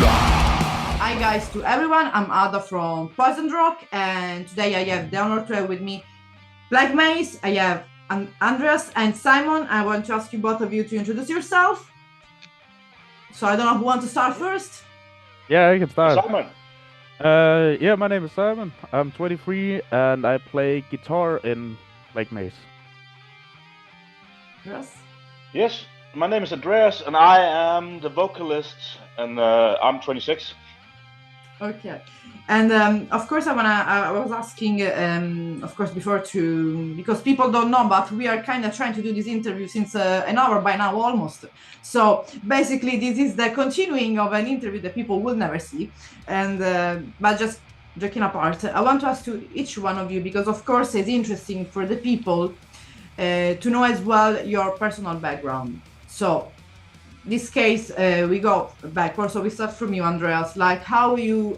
Hi guys to everyone, I'm Ada from Poison Rock, and today I have the honor to have with me Plaguemace, I have Andreas and Simon. I want to ask you both of you to introduce yourself. So I don't know who wants to start first. Yeah, I can start. Simon. Yeah, my name is Simon. I'm 23 and I play guitar in Plaguemace. Yes. Yes, my name is Andreas, and I am the vocalist, and I'm 26. Okay, and of course I was asking, of course, before because people don't know, but we are kind of trying to do this interview since an hour by now almost. So basically, this is the continuing of an interview that people will never see, and but just joking apart, I want to ask to each one of you, because of course it's interesting for the people to know as well your personal background. So this case, we go backwards. So we start from you, Andreas. Like, how you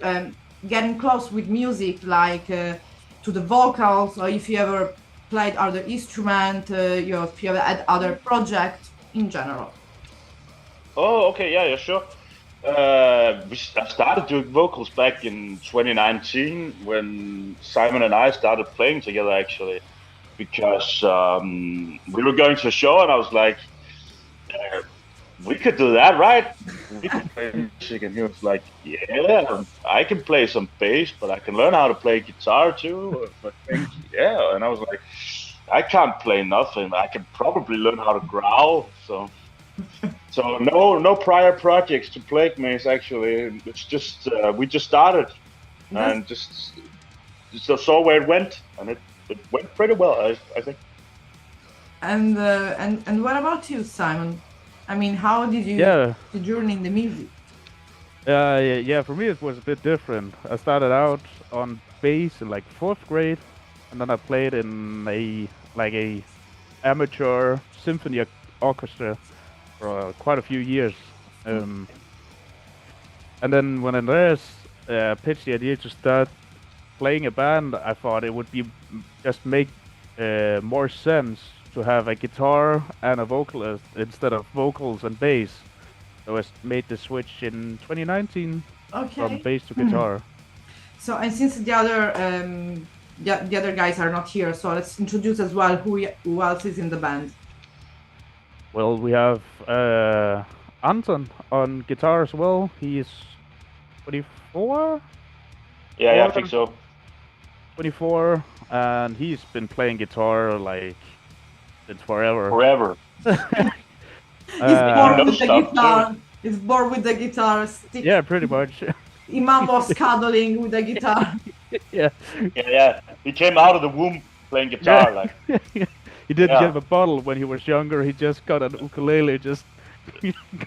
getting close with music, like to the vocals, or if you ever played other instrument, if you ever had other project in general. Oh, okay, yeah, sure. I started doing vocals back in 2019 when Simon and I started playing together, actually, because we were going to a show, and I was like, we could do that, right? We could play music, and he was like, yeah, I can play some bass, but I can learn how to play guitar too. I think, yeah, and I was like, I can't play nothing. I can probably learn how to growl. So no prior projects to Plaguemace, actually. It's just we just started and just saw where it went, and it went pretty well, I think. And what about you, Simon? I mean, how did you the journey in the music? Yeah, for me it was a bit different. I started out on bass in like 4th grade, and then I played in a amateur symphony orchestra for quite a few years. And then when Andreas pitched the idea to start playing a band, I thought it would be just make more sense to have a guitar and a vocalist instead of vocals and bass. So I made the switch in 2019 from bass to guitar. So, and since the other guys are not here, so let's introduce as well who else is in the band. Well, we have Anton on guitar as well. He's 24. Yeah, I think so. 24, and he's been playing guitar like since forever. He's born with the guitar. He's born with the guitar stick. Yeah, pretty much. Imam was cuddling with the guitar. Yeah. He came out of the womb playing guitar, like. He didn't get a bottle when he was younger. He just got an ukulele, just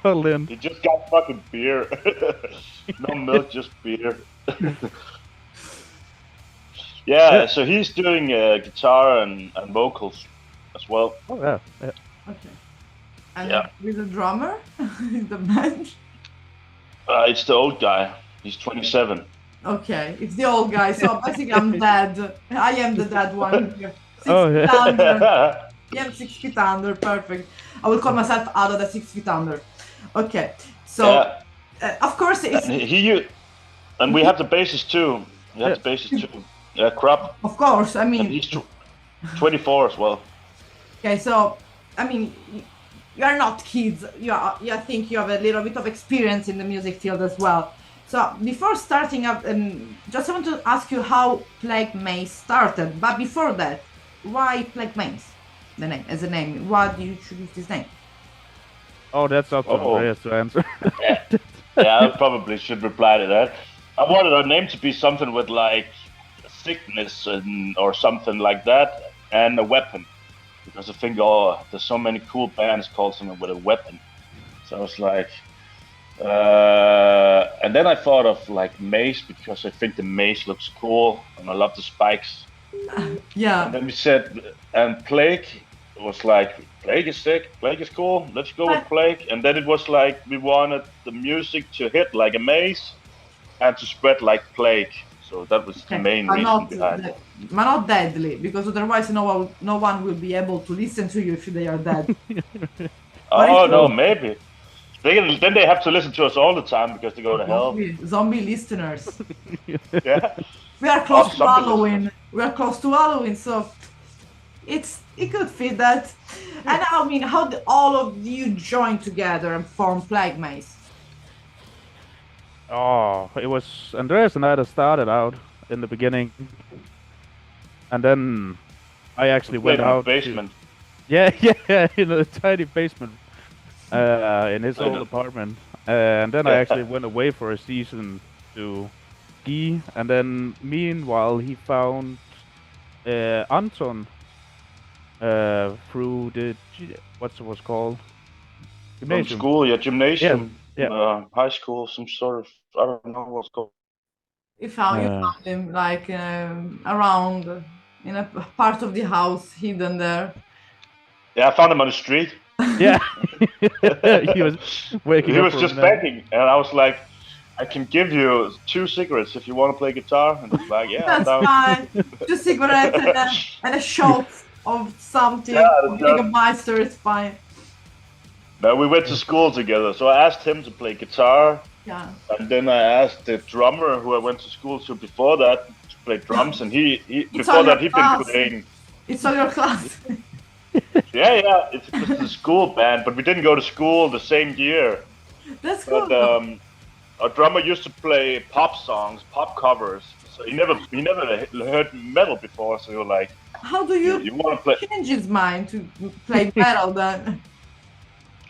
cuddled in. He just got fucking beer. No milk, just beer. Yeah, so he's doing guitar and vocals as well. Oh yeah. Okay. And with the drummer in the band? It's the old guy. He's 27. Okay, it's the old guy. So basically, I'm dead. I am the dead one here. 6 feet under. Yeah, I'm 6 feet under. Perfect. I will call myself Ada the 6 feet under. Okay. So, of course, it's... And we have the bassist too. We have the bassist too. Yeah, Crop. Of course, I mean... And he's 24 as well. Okay, so, I mean, you are not kids. I think you have a little bit of experience in the music field as well. So, before starting up, just want to ask you how Plaguemace started. But before that, why Plaguemace? The name, as a name. Why do you choose this name? Oh, that's up to Andreas to answer. Yeah, I probably should reply to that. I wanted our name to be something with like sickness or something like that, and a weapon, because I think there's so many cool bands called something with a weapon. So I was like, and then I thought of like mace, because I think the mace looks cool and I love the spikes. Yeah. And then we said, and plague was like, plague is sick, plague is cool, let's go with plague. And then it was like we wanted the music to hit like a mace and to spread like plague. So that was the main reason behind it. But not deadly, because otherwise no one will be able to listen to you if they are dead. Oh no, maybe. then they have to listen to us all the time because they go to hell. Zombie listeners. Yeah. We are close to zombie Halloween. listeners. We are close to Halloween, so it could fit that. And I mean, how did all of you join together and form Plaguemace? Oh, it was Andreas and I that started out in the beginning, and then I actually Played went in the out. basement. Yeah, in a tiny basement, in his old apartment, and then I actually went away for a season to ski, and then meanwhile he found Anton through the what's it was called From gymnasium. school, gymnasium. Yeah. High school, some sort of, I don't know what's called. You found him like around in a part of the house hidden there. Yeah, I found him on the street. Yeah, he was waking He up was from just a nap. begging, and I was like, I can give you 2 cigarettes if you want to play guitar. And he's like, yeah, That's fine. Just cigarette and a shot of something. Yeah, Jägermeister is fine. No, we went to school together, so I asked him to play guitar, Yeah. and then I asked the drummer who I went to school to before that to play drums, and he before that he'd been playing. It's all your class. Yeah, it's just a school band, but we didn't go to school the same year. That's cool. But our drummer used to play pop songs, pop covers. So he never heard metal before. So we were like, how do you want to play? Change his mind to play metal then?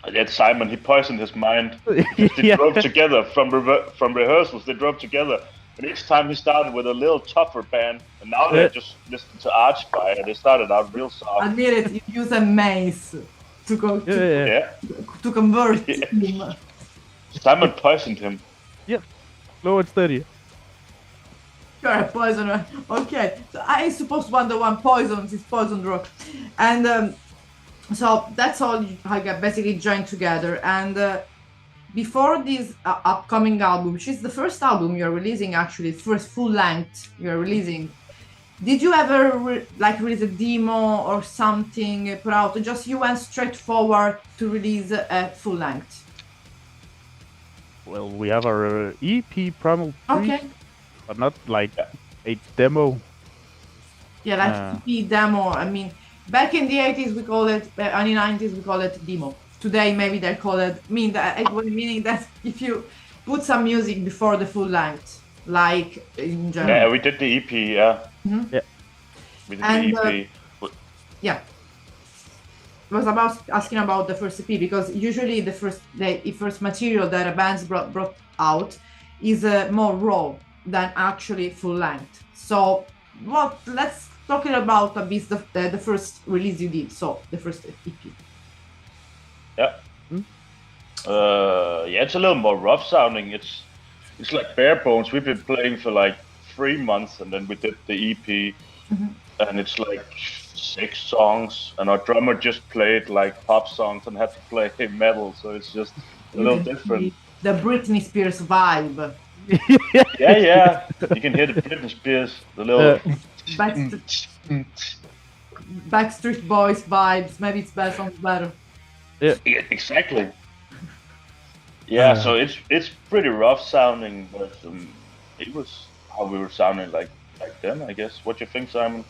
It's Simon. He poisoned his mind. They drove together from rehearsals. They drove together, and each time he started with a little tougher band, and now they just listen to Archfire. They started out real soft. Admit it. You use a mace to go to convert him. Simon poisoned him. Yep, slow and steady. You're a poisoner. Okay, so I suppose one the one poisons is poisoned rock, and so that's all I got basically joined together. And before this upcoming album, which is the first album you're releasing, actually, first full length you're releasing, did you ever release a demo or something put out? Or just you went straight forward to release a full length? Well, we have our EP Primal Priest, Okay. but not like a demo. Yeah, that's EP demo. I mean, back in the 80s we called it, and in the 90s we called it demo. Today maybe they call it, meaning that if you put some music before the full length, like in general. Yeah, we did the EP, yeah. Mm-hmm. Yeah. We did the EP. Yeah. I was asking about the first EP because usually the first material that a band's brought out is more raw than actually full length. So, let's talk about a bit the first release you did. So the first EP. Yeah. Yeah, it's a little more rough sounding. It's like bare bones. We've been playing for like 3 months, and then we did the EP, and it's like 6 songs. And our drummer just played like pop songs and had to play metal, so it's just a little different. The Britiney Spears vibe. Yeah. You can hear the Britiney Spears, the little Backstreet Boys vibes. Maybe it's better, sounds better. Yeah, exactly. Yeah, so it's pretty rough sounding, but it was how we were sounding like back then, I guess. What do you think, Simon?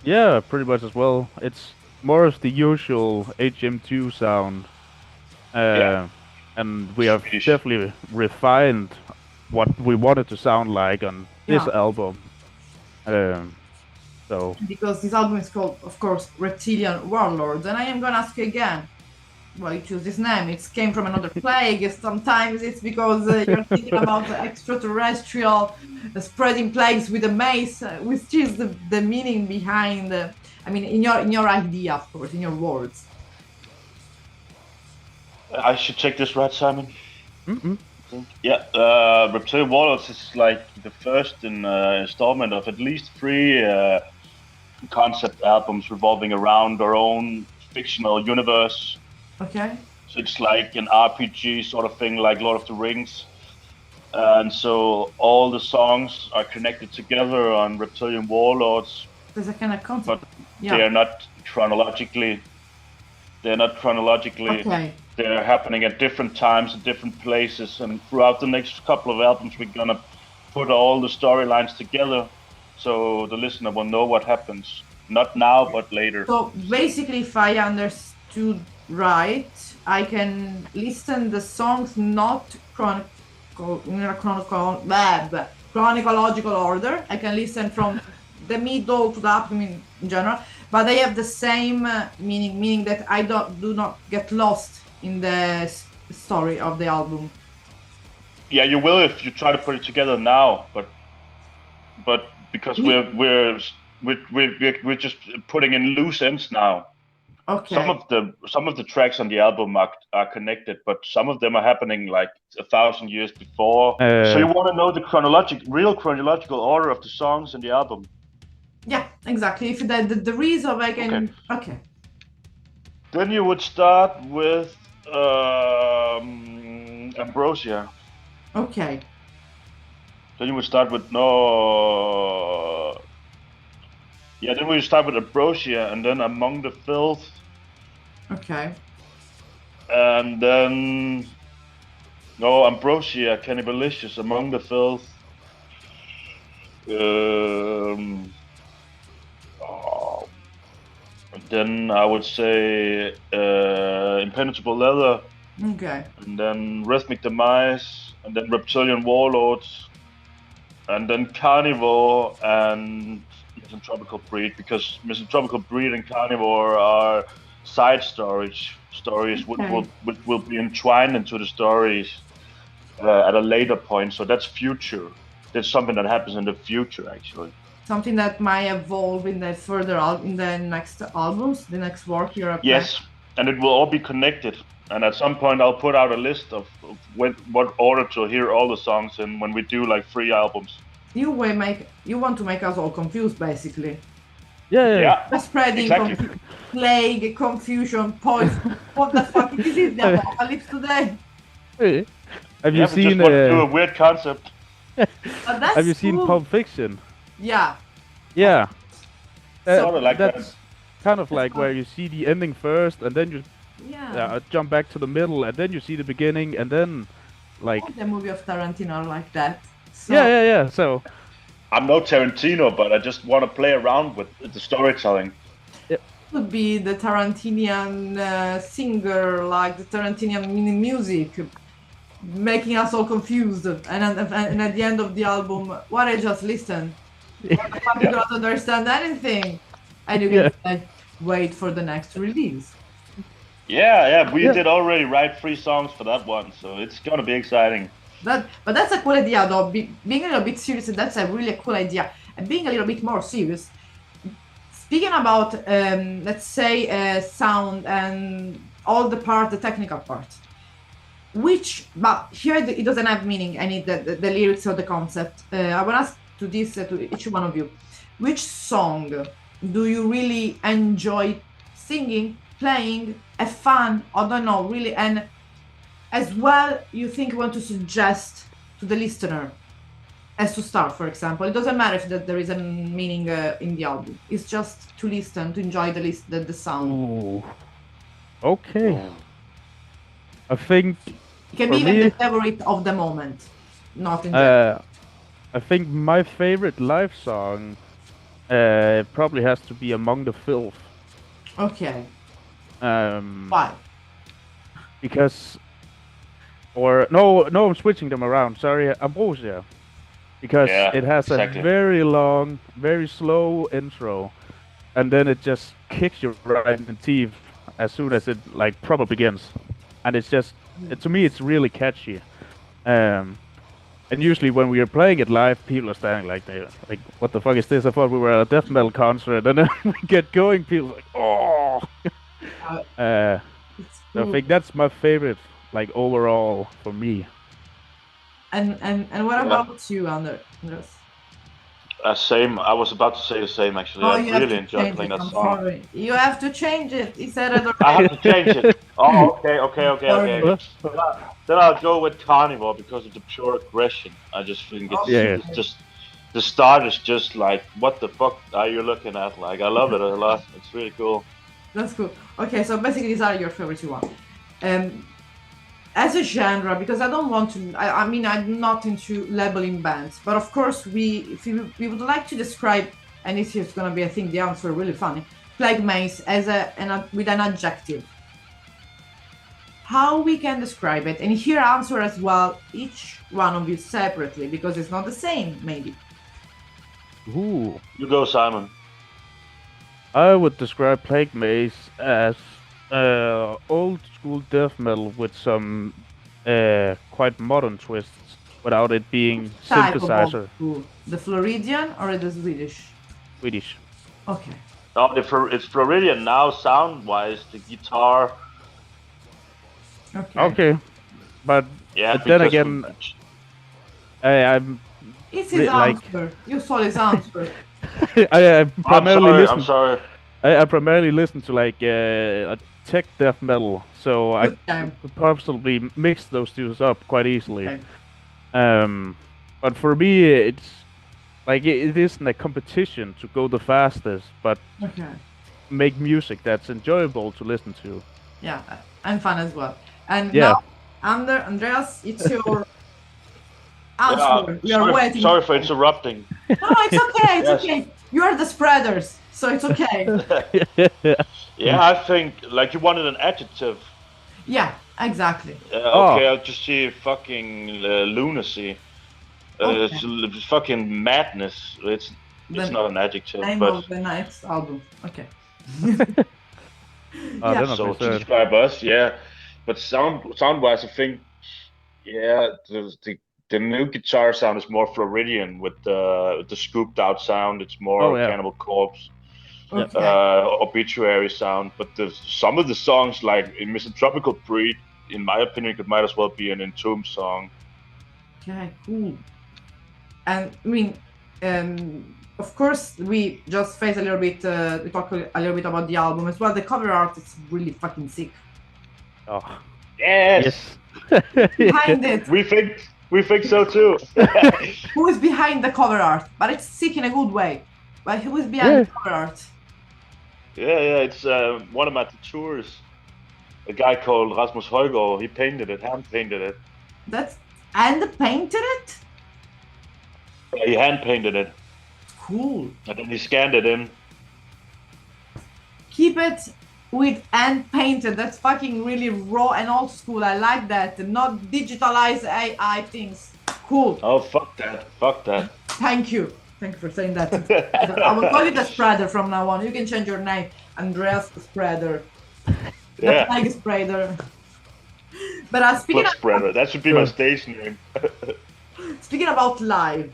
Yeah, pretty much as well. It's more of the usual HM2 sound, and we have definitely refined what we wanted to sound like on this album. So because this album is called, of course, Reptilian Warlords, and I am gonna ask you again. Why you choose this name? It came from another plague. Sometimes it's because you're thinking about the extraterrestrial spreading plagues with a mace, which is the meaning behind. I mean, in your idea, of course, in your words. I should check this right, Simon. Yeah, Reptilian Warlords is like the first installment of at least 3 concept albums revolving around our own fictional universe. Okay. So it's like an RPG sort of thing, like Lord of the Rings. And so all the songs are connected together on Reptilian Warlords. There's a kind of concept. But they're not chronologically. Okay. they're happening at different times in different places, and throughout the next couple of albums we're gonna put all the storylines together so the listener will know what happens, not now but later. So basically, if I understood right, I can listen the songs not chronological order. I can listen from the middle to the up, in general, but they have the same meaning that I do not get lost in the story of the album. Yeah, you will if you try to put it together now, but because we're just putting in loose ends now. Okay. Some of the tracks on the album are connected, but some of them are happening like 1,000 years before. So you want to know the real chronological order of the songs in the album? Yeah, exactly. If the reason I can. Okay. Then you would start with Ambrosia. Okay. Then you would start with then we start with Ambrosia, and then Among the Filth. Okay. And then Ambrosia, Cannibalicious, Among the Filth. Then I would say Impenetrable Leather. Okay. And then Rhythmic Demise, and then Reptilian Warlords, and then Carnivore and Misanthropical Breed, because Misanthropical Breed and Carnivore are side stories which will be entwined into the stories at a later point. So that's future. That's something that happens in the future, actually. Something that might evolve in the in the next albums, the next work you're up. Yes, and it will all be connected. And at some point, I'll put out a list of what order to hear all the songs in when we do like 3 albums. You want to make us all confused, basically. Yeah. Spreading exactly. Plague, confusion, poison. What the fuck is this? The apocalypse today? Hey. Have you seen? We just want to do a weird concept. Have you seen Pulp Fiction? Yeah. Yeah. Sort of like that's kind of like where you see the ending first, and then you jump back to the middle, and then you see the beginning, and then like the movie of Tarantino like that. So, yeah. So I'm no Tarantino, but I just want to play around with the storytelling. It would be the Tarantinian singer, like the Tarantinian music, making us all confused. And at the end of the album, what I just listened, you don't understand anything, and you can say, wait for the next release. Yeah, we did already write 3 songs for that one, so it's gonna be exciting. But that's a cool idea, though. Being a little bit serious, that's a really cool idea. And being a little bit more serious, speaking about, let's say, sound and all the technical part, but here it doesn't have meaning, the lyrics or the concept. I want to ask to each one of you, which song do you really enjoy singing, playing, have fun, I don't know, really, and as well you think you want to suggest to the listener as to start, for example? It doesn't matter if there is a meaning in the album. It's just to listen, to enjoy the sound. Ooh. Okay. I think it can be even the favorite of the moment, not in general. I think my favorite live song probably has to be Among the Filth. Okay. Why? Because, I'm switching them around. Sorry, Ambrosia. Because it has a very long, very slow intro, and then it just kicks you right in the teeth as soon as it proper begins, and it's just to me it's really catchy. And usually when we are playing it live, people are standing like what the fuck is this? I thought we were at a death metal concert, and then we get going, people are like, oh. So I think that's my favorite, overall for me. And what about you, Andreas? Same. I was about to say the same, actually. I really enjoyed playing that song. Sorry. You have to change it. He said it. I have to change it. Oh, okay. Then I'll go with Carnivore because of the pure aggression. I just think it's just the start is just like, what the fuck are you looking at? I love it a lot. It's really cool. That's cool. Okay, so basically these are your favorite one. As a genre, because I don't want to, I mean, I'm not into labeling bands, but of course, if we would like to describe, and this is going to be, I think, the answer really funny, Plaguemace as with an adjective. How we can describe it, and here answer as well, each one of you separately, because it's not the same, maybe. Ooh. You go, Simon. I would describe Plaguemace as old school death metal with some quite modern twists without it being Type of synthesizer. old school. The Floridian or the Swedish? Swedish. Okay. Oh, it's Floridian now, sound-wise. The guitar. Okay, but Yeah. then again, I'm It's his answer. You saw his answer. I primarily listen. I'm sorry. I primarily listen to like a tech death metal, so I could possibly mix those two up quite easily. Okay. But for me, it's like it isn't a competition to go the fastest, but make music that's enjoyable to listen to. Yeah, and fun as well. And now, Andreas, it's your answer. We are waiting. Sorry for interrupting. No, it's okay. It's okay. You are the spreaders, so it's okay. Yeah, I think like you wanted an adjective. Yeah, exactly. Okay, I'll just see fucking lunacy. It's fucking madness. It's not an adjective. Name but... of the next album. Okay. So to describe us, but sound-wise, I think, the new guitar sound is more Floridian with the scooped out sound. It's more Cannibal Corpse, Obituary sound. But some of the songs, like in Misanthropical Breed, in my opinion, it might as well be an Entomb song. Okay, cool. And I mean, of course, we just face a little bit. We talk a little bit about the album as well. The cover art is really fucking sick. Oh, yes. Behind it. We think so too. Who is behind the cover art? But it's sick in a good way. But who is behind the cover art? Yeah, it's one of my tours. A guy called Rasmus Højgaard. He painted it, hand painted it. And painted it? Yeah, he hand painted it. Cool. And then he scanned it in. Keep it with hand painted. That's fucking really raw and old school. I like that. Not digitalized AI things. Cool. Oh, fuck that. Thank you for saying that. I will call you the spreader from now on. You can change your name. Andreas the Spreader. The Plague Spreader. But speaking of spreader, that should be my stage name. Speaking about live,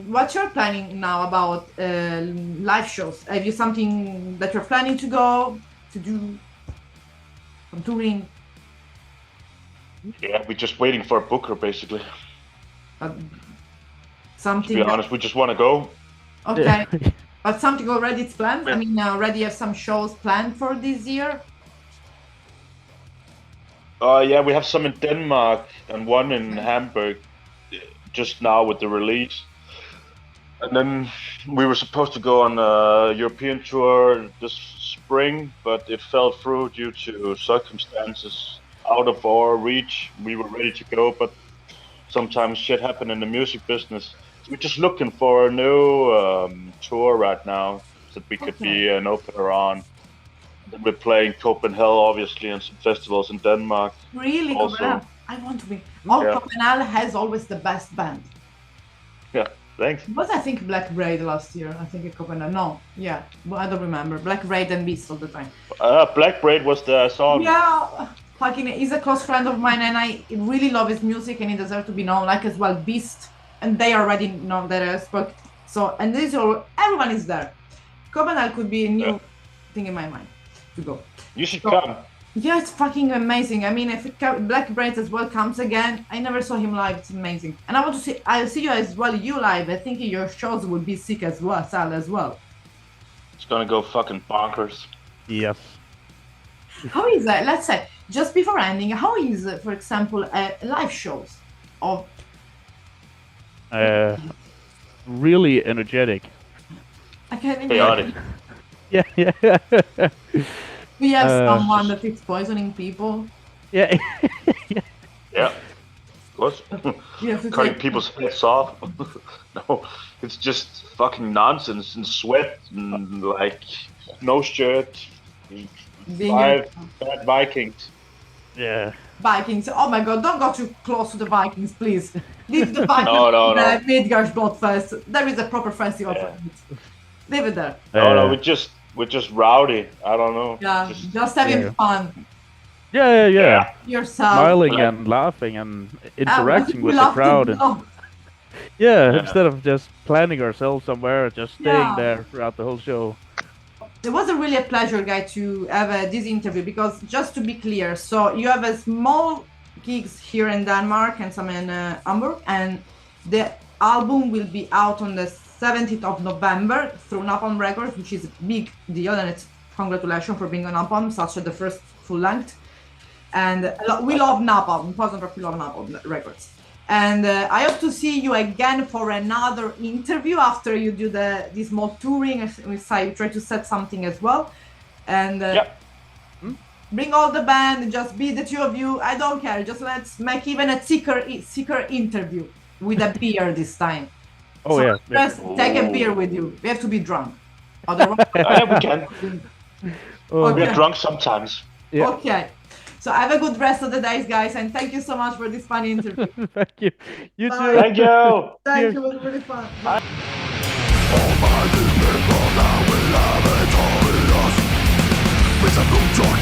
what you're planning now about live shows? Have you something that you're planning to do? Some touring? Yeah, we're just waiting for a booker, basically. Something. To be honest, we just want to go. Okay, but something already it's planned. I mean, already have some shows planned for this year. Yeah, we have some in Denmark and one in Hamburg just now with the release. And then we were supposed to go on a European tour this spring, but it fell through due to circumstances out of our reach. We were ready to go, but sometimes shit happened in the music business. So we're just looking for a new tour right now that we could be an opener on. Then we're playing Copenhagen, obviously, and some festivals in Denmark. Really, also. Copenhagen. I want to be. Copenhagen has always the best band. Yeah, thanks. Was I think Black Braid last year? I think in Copenhagen. No, yeah, I don't remember. Black Braid and Beast all the time. Black Braid was the song. Yeah, fucking, he's a close friend of mine, and I really love his music, and he deserves to be known. Like as well, Beast, and they already know that I spoke. So, and this everyone is there. Copenhagen could be a new thing in my mind to go. You should come. Yeah, it's fucking amazing. I mean, if Black Braid as well comes again, I never saw him live. It's amazing, and I want to see. I'll see you as well. You live. I think your shows would be sick as well, Sal as well. It's gonna go fucking bonkers. Yes. How is that? Let's say just before ending. How is, for example, live shows of? Really energetic. I can't chaotic. Yeah. We have someone that is poisoning people. Yeah. Yeah, of course. You have to Cutting take- people's heads off. No, it's just fucking nonsense and sweat and like no shirt. Being 5 bad Vikings. Yeah. Vikings. Oh my god, don't go too close to the Vikings, please. Leave the Vikings No. the Midgard Bloodfest. There is a proper festival for it. Leave it there. No, we're just rowdy. I don't know. Yeah, just having Yeah. fun. Yeah. Yourself. Smiling Like- and laughing and interacting We with the love to crowd. And, blow. yeah, Yeah. instead of just planning ourselves somewhere, just staying Yeah. there throughout the whole show. It was really a pleasure, guy, to have this interview because just to be clear, so you have a small gigs here in Denmark and some in Hamburg, and the album will be out on the 17th of November through Napalm Records, which is a big deal, and it's congratulations for being on Napalm, such as the first full length. And we love Napalm, Poison Rock, we love Napalm Records. And I hope to see you again for another interview after you do this small touring. We try to set something as well. And bring all the band, just be the two of you. I don't care. Just let's make even a secret interview with a beer this time. Oh, So yeah. Just take a beer with you. We have to be drunk. Otherwise, Yeah, we can. Oh, We're Okay. drunk sometimes. Yeah. Okay. So have a good rest of the days, guys, and thank you so much for this fun interview. Thank you. You Bye. too. Thank you. Thank you, it was really fun. Bye. With a blue dark